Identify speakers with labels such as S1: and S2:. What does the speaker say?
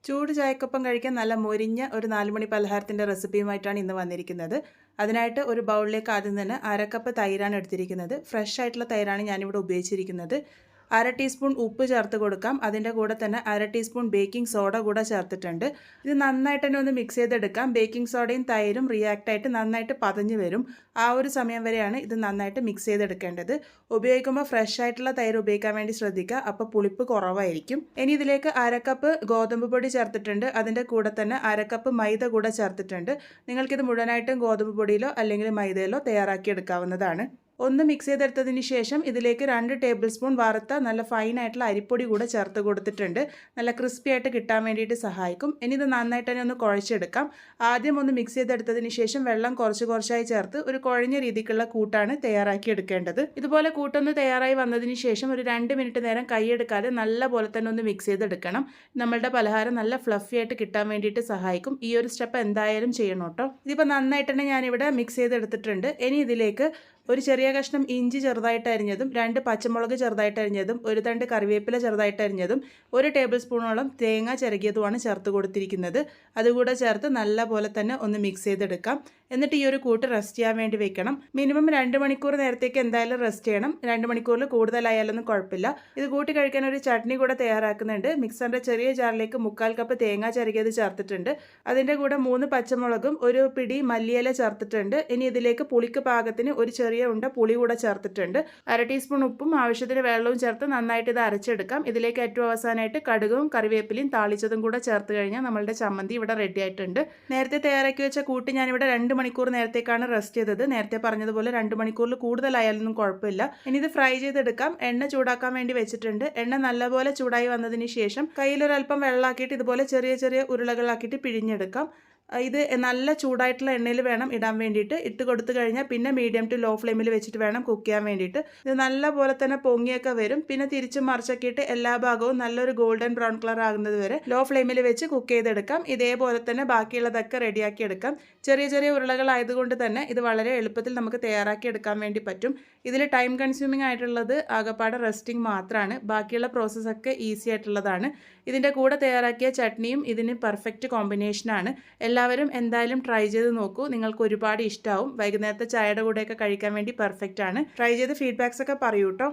S1: ചൂട് ചായക്കൊപ്പം കഴിക്കാൻ നല്ല മൊരിഞ്ഞ ഒരു 4 മണി പലഹാരത്തിൻ്റെ റെസിപ്പിയുമായിട്ടാണ് ഇന്ന് വന്നിരിക്കുന്നത്. അതിനായിട്ട് ഒരു ബൗളിലേക്ക് ആദ്യം തന്നെ അര കപ്പ് തൈരാണ് എടുത്തിരിക്കുന്നത്. ഫ്രഷ് ആയിട്ടുള്ള തൈരാണ് ഞാനിവിടെ ഉപയോഗിച്ചിരിക്കുന്നത്. അര ടീസ്പൂൺ ഉപ്പ് ചേർത്ത് കൊടുക്കാം. അതിൻ്റെ കൂടെ തന്നെ അര ടീസ്പൂൺ ബേക്കിംഗ് സോഡ കൂടെ ചേർത്തിട്ടുണ്ട്. ഇത് നന്നായിട്ട് തന്നെ ഒന്ന് മിക്സ് ചെയ്തെടുക്കാം. ബേക്കിംഗ് സോഡയും തൈരും റിയാക്റ്റ് ആയിട്ട് നന്നായിട്ട് പതഞ്ഞ് വരും. ആ ഒരു സമയം വരെയാണ് ഇത് നന്നായിട്ട് മിക്സ് ചെയ്തെടുക്കേണ്ടത്. ഉപയോഗിക്കുമ്പോൾ ഫ്രഷ് ആയിട്ടുള്ള തൈര് ഉപയോഗിക്കാൻ വേണ്ടി ശ്രദ്ധിക്കുക. അപ്പോൾ പുളിപ്പ് കുറവായിരിക്കും. ഇനി ഇതിലേക്ക് അര കപ്പ് ഗോതമ്പ് പൊടി ചേർത്തിട്ടുണ്ട്. അതിൻ്റെ കൂടെ തന്നെ അര കപ്പ് മൈദ കൂടെ ചേർത്തിട്ടുണ്ട്. നിങ്ങൾക്കിത് മുഴുവനായിട്ടും ഗോതമ്പ് പൊടിയിലോ അല്ലെങ്കിൽ മൈദയിലോ തയ്യാറാക്കി എടുക്കാവുന്നതാണ്. ഒന്ന് മിക്സ് ചെയ്തെടുത്തതിന് ശേഷം ഇതിലേക്ക് 2 ടേബിൾ സ്പൂൺ വറുത്ത നല്ല ഫൈനായിട്ടുള്ള അരിപ്പൊടി കൂടെ ചേർത്ത് കൊടുത്തിട്ടുണ്ട്. നല്ല ക്രിസ്പി ആയിട്ട് കിട്ടാൻ വേണ്ടിയിട്ട് സഹായിക്കും. ഇനി ഇത് നന്നായിട്ട് തന്നെ ഒന്ന് കുഴച്ചെടുക്കാം. ആദ്യം ഒന്ന് മിക്സ് ചെയ്തെടുത്തതിന് ശേഷം വെള്ളം കുറച്ചായി ചേർത്ത് ഒരു കുഴഞ്ഞ രീതിക്കുള്ള കൂട്ടാണ് തയ്യാറാക്കി എടുക്കേണ്ടത്. ഇതുപോലെ കൂട്ടൊന്ന് തയ്യാറായി വന്നതിന് ശേഷം ഒരു 2 മിനിറ്റ് നേരം കൈയെടുക്കാതെ നല്ല പോലെ തന്നെ ഒന്ന് മിക്സ് ചെയ്തെടുക്കണം. നമ്മളുടെ പലഹാരം നല്ല ഫ്ലഫി ആയിട്ട് കിട്ടാൻ വേണ്ടിയിട്ട് സഹായിക്കും. ഈ ഒരു സ്റ്റെപ്പ് എന്തായാലും ചെയ്യണം കേട്ടോ. ഇതിപ്പോൾ നന്നായിട്ട് തന്നെ ഞാനിവിടെ മിക്സ് ചെയ്തെടുത്തിട്ടുണ്ട്. ഇനി ഇതിലേക്ക് ഒരു ചെറിയ കഷ്ണം ഇഞ്ചി ചെറുതായിട്ട് അരിഞ്ഞതും 2 പച്ചമുളക് ചെറുതായിട്ട് അരിഞ്ഞതും 1 തണ്ട് കറിവേപ്പില ചെറുതായിട്ട് അരിഞ്ഞതും 1 ടേബിൾ സ്പൂണോളം തേങ്ങ ചിരകിയതുമാണ് ചേർത്ത് കൊടുത്തിരിക്കുന്നത്. അതുകൂടെ ചേർത്ത് നല്ല പോലെ തന്നെ ഒന്ന് മിക്സ് ചെയ്തെടുക്കാം. എന്നിട്ട് ഈ ഒരു കൂട്ട് റെസ്റ്റ് ചെയ്യാൻ വേണ്ടി വെക്കണം. മിനിമം 2 മണിക്കൂർ നേരത്തേക്ക് എന്തായാലും റെസ്റ്റ് ചെയ്യണം. 2 മണിക്കൂറിൽ കൂടുതലായാലൊന്നും കുഴപ്പമില്ല. ഇത് കൂട്ടി കഴിക്കാൻ ഒരു ചട്നി കൂടെ തയ്യാറാക്കുന്നുണ്ട്. മിക്സറിൻ്റെ ചെറിയ ജാറിലേക്ക് 1/4 കപ്പ് തേങ്ങ ചിരകിയത് ചേർത്തിട്ടുണ്ട്. അതിൻ്റെ കൂടെ 3 പച്ചമുളകും ഒരു പിടി മല്ലിയില ചേർത്തിട്ടുണ്ട്. ഇനി ഇതിലേക്ക് പുളിക്ക് പാകത്തിന് ഒരു ചെറിയ ഉണ്ട പുളി കൂടെ ചേർത്തിട്ടുണ്ട്. അര ടീസ്പൂൺ ഉപ്പും ആവശ്യത്തിന് വെള്ളവും ചേർത്ത് നന്നായിട്ട് ഇത് അരച്ചെടുക്കാം. ഇതിലേക്ക് ഏറ്റവും അവസാനമായിട്ട് കടുകും കറിവേപ്പിലയും താളിച്ചതും കൂടെ ചേർത്ത് കഴിഞ്ഞാൽ നമ്മളുടെ ചമ്മന്തി ഇവിടെ റെഡി ആയിട്ടുണ്ട്. നേരത്തെ തയ്യാറാക്കി വെച്ച കൂട്ടി ഞാനിവിടെ 2 മണിക്കൂർ നേരത്തേക്കാണ് റെസ്റ്റ് ചെയ്തത്. നേരത്തെ പറഞ്ഞതുപോലെ 2 മണിക്കൂറിൽ കൂടുതലായാലൊന്നും കുഴപ്പമില്ല. ഇനി ഇത് ഫ്രൈ ചെയ്തെടുക്കാം. എണ്ണ ചൂടാക്കാൻ വേണ്ടി വെച്ചിട്ടുണ്ട്. എണ്ണ നല്ലപോലെ ചൂടായി വന്നതിന് ശേഷം കയ്യിലൊരൽപ്പം വെള്ളമാക്കിയിട്ട് ഇതുപോലെ ചെറിയ ഉരുളകളാക്കിയിട്ട് പിഴിഞ്ഞെടുക്കാം. ഇത് നല്ല ചൂടായിട്ടുള്ള എണ്ണയിൽ വേണം ഇടാൻ വേണ്ടിയിട്ട്. ഇട്ട് കൊടുത്തു കഴിഞ്ഞാൽ പിന്നെ മീഡിയം ടു ലോ ഫ്ലെയിമിൽ വെച്ചിട്ട് വേണം കുക്ക് ചെയ്യാൻ വേണ്ടിയിട്ട്. ഇത് നല്ല പോലെ തന്നെ പൊങ്ങിയൊക്കെ വരും. പിന്നെ തിരിച്ചും മറിച്ചൊക്കെയിട്ട് എല്ലാ ഭാഗവും നല്ലൊരു ഗോൾഡൻ ബ്രൗൺ കളർ ആകുന്നത് വരെ ലോ ഫ്ലെയിമിൽ വെച്ച് കുക്ക് ചെയ്തെടുക്കാം. ഇതേപോലെ തന്നെ ബാക്കിയുള്ളതൊക്കെ റെഡിയാക്കി എടുക്കാം. ചെറിയ ഉരുളകളായതുകൊണ്ട് തന്നെ ഇത് വളരെ എളുപ്പത്തിൽ നമുക്ക് തയ്യാറാക്കി എടുക്കാൻ വേണ്ടി പറ്റും. ഇതിൽ ടൈം കൺസ്യൂമിംഗ് ആയിട്ടുള്ളത് ആകപ്പാടെ റെസ്റ്റിംഗ് മാത്രമാണ്. ബാക്കിയുള്ള പ്രോസസ്സൊക്കെ ഈസി ആയിട്ടുള്ളതാണ്. ഇതിൻ്റെ കൂടെ തയ്യാറാക്കിയ ചട്നിയും ഇതിന് പെർഫെക്റ്റ് കോമ്പിനേഷനാണ്. എല്ലാവരും എന്തായാലും ട്രൈ ചെയ്ത് നോക്കൂ. നിങ്ങൾക്ക് ഒരുപാട് ഇഷ്ടമാവും. വൈകുന്നേരത്തെ ചായയുടെ കൂടെയൊക്കെ കഴിക്കാൻ വേണ്ടി പെർഫെക്റ്റ് ആണ്. ട്രൈ ചെയ്ത് ഫീഡ്ബാക്സ് ഒക്കെ പറയൂ കേട്ടോ.